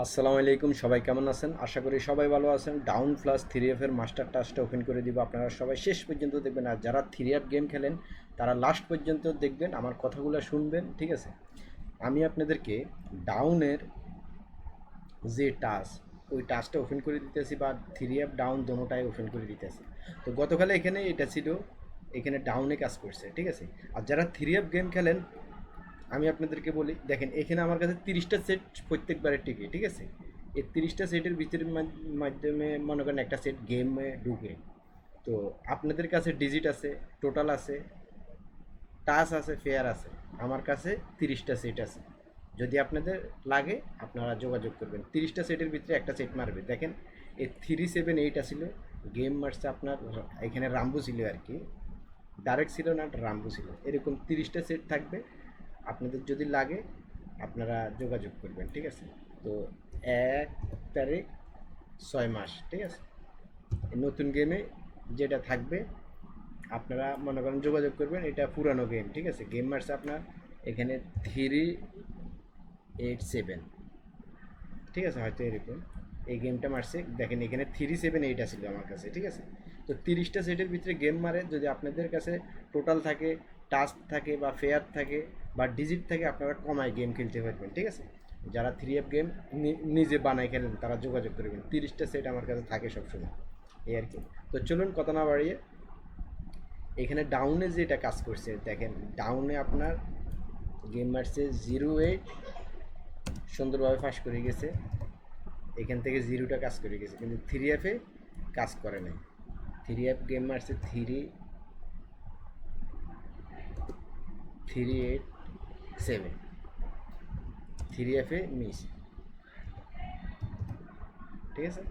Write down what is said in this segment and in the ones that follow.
আসসালামু আলাইকুম, সবাই কেমন আছেন? আশা করি সবাই ভালো আছেন। ডাউন প্লাস থ্রি এফের মাস্টার টাস্কটা ওপেন করে দিব, আপনারা সবাই শেষ পর্যন্ত দেখবেন। আর যারা থ্রি এফ গেম খেলেন তারা লাস্ট পর্যন্ত দেখবেন, আমার কথাগুলো শুনবেন, ঠিক আছে? আমি আপনাদেরকে ডাউনের যে টাস্ক, ওই টাস্কটা ওপেন করে দিতেছি, বা থ্রি এফ ডাউন দোনোটাই ওপেন করে দিতেছি। তো গতকালে এখানে এটা ছিল, এখানে ডাউনে কাজ করছে, ঠিক আছে? আর যারা থ্রি এফ গেম খেলেন আমি আপনাদেরকে বলি, দেখেন এখানে আমার কাছে 30টা সেট প্রত্যেকবারের টিকে, ঠিক আছে? এই 30টা সেটের ভিতরের মাধ্যমে মনে করেন একটা সেট গেমে ঢুকে। তো আপনাদের কাছে ডিজিট আছে, টোটাল আছে, টাচ আছে, ফেয়ার আছে। আমার কাছে 30টা সেট আছে। যদি আপনাদের লাগে আপনারা যোগাযোগ করবেন। 30টা সেটের ভিতরে একটা সেট মারবে। দেখেন এই 378 ছিল, গেম মারছে আপনার, এখানে রাম্বু ছিল আর কি, ডাইরেক্ট ছিল না, রাম্বু ছিল। এরকম 30টা সেট থাকবে। আপনাদের যদি লাগে আপনারা যোগাযোগ করবেন, ঠিক আছে? তো 1 তারিখ 6 মাস, ঠিক আছে? এই নতুন গেমে যেটা থাকবে আপনারা মনে করেন যোগাযোগ করবেন। এটা পুরানো গেম, ঠিক আছে? গেম মারছে আপনার এখানে 387, ঠিক আছে? হয়তো এরকম এই গেমটা মারছে। দেখেন এখানে 378 আসছিল আমার কাছে, ঠিক আছে? তো 30টা সেটের ভিতরে গেম মারে। যদি আপনাদের কাছে টোটাল থাকে, টাস্ক থাকে, বা ফেয়ার থাকে, বা ডিজিট থাকে, আপনারা কমায় গেম খেলতে পারবেন, ঠিক আছে? যারা থ্রি এফ গেম নিজে বানায় খেলেন তারা যোগাযোগ করবেন। 30টা সেট আমার কাছে থাকে সবসময়, এই আর কি। তো চলুন কথা না বাড়িয়ে, এখানে ডাউনে যেটা কাজ করছে দেখেন, ডাউনে আপনার গেম মারছে 08, সুন্দরভাবে ফাঁস করে গেছে। এখান থেকে জিরোটা কাজ করে গেছে, কিন্তু থ্রি এফে কাজ করে নাই। থ্রি এফ গেম মারছে 387, থ্রি এফে মিস, ঠিক আছে?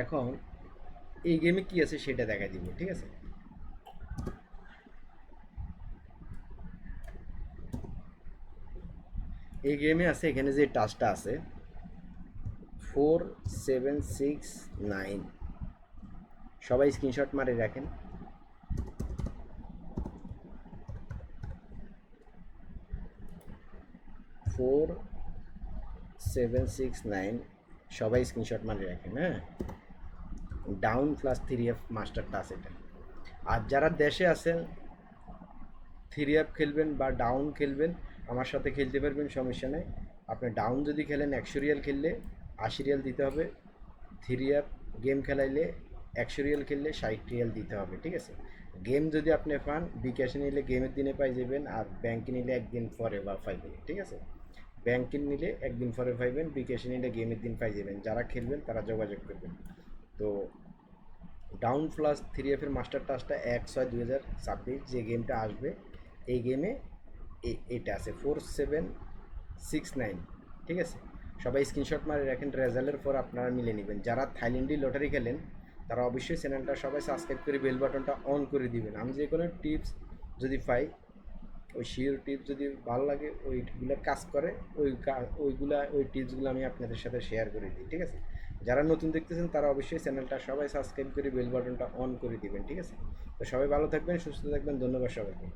এখন এই গেমে কি আছে সেটা দেখা দিব, ঠিক আছে? এই গেমে আছে, এখানে যে টাচটা আছে 4769, সবাই স্ক্রিনশট মারে রাখেন। 4769, সবাই স্ক্রিনশট মারে রাখেন, হ্যাঁ? Down plus three F master touch এটা। আর যারা দেশে আছেন, থ্রি অ্যাপ খেলবেন বা ডাউন খেলবেন, আমার সাথে খেলতে পারবেন, সমস্যা নেই। আপনি ডাউন যদি খেলেন 100 রিয়াল খেললে 80 রিয়াল দিতে হবে। থ্রি অ্যাপ গেম খেলাইলে 100 রিয়াল খেললে 60 রিয়াল দিতে হবে, ঠিক আছে? গেম যদি আপনি পান, বিকাশে নিলে গেমের দিনে পাই যাবেন, আর ব্যাংকে নিলে একদিন পরে বা পাইবেন, ঠিক আছে? ব্যাংকে নিলে একদিন পরে পাইবেন, বিকাশে নিলে গেমের দিন পাই যাবেন। যারা খেলবেন তারা যোগাযোগ করবেন। তো ডাউন প্লাস থ্রি এফের মাস্টার টাচটা 1/6/2026 যে গেমটা আসবে, এই গেমে এটা আছে 4769, ঠিক আছে? সবাই স্ক্রিনশট মারে রাখেন, রেজাল্টের পর আপনারা মিলে নেবেন। যারা থাইল্যান্ডি লটারি খেলেন তারা অবশ্যই চ্যানেলটা সবাই সাবস্ক্রাইব করে বেল বাটনটা অন করে দিবেন। আমি যে কোনো টিপস যদি পাই, ওই শিওর টিপস যদি ভালো লাগে, ওইগুলো কাজ করে, ওই টিপসগুলো আমি আপনাদের সাথে শেয়ার করে দিই, ঠিক আছে? যারা নতুন দেখতেছেন তারা অবশ্যই চ্যানেলটা সবাই সাবস্ক্রাইব করে বেল বাটনটা অন করে দিবেন, ঠিক আছে? তো সবাই ভালো থাকবেন, সুস্থ থাকবেন, ধন্যবাদ সবাইকে।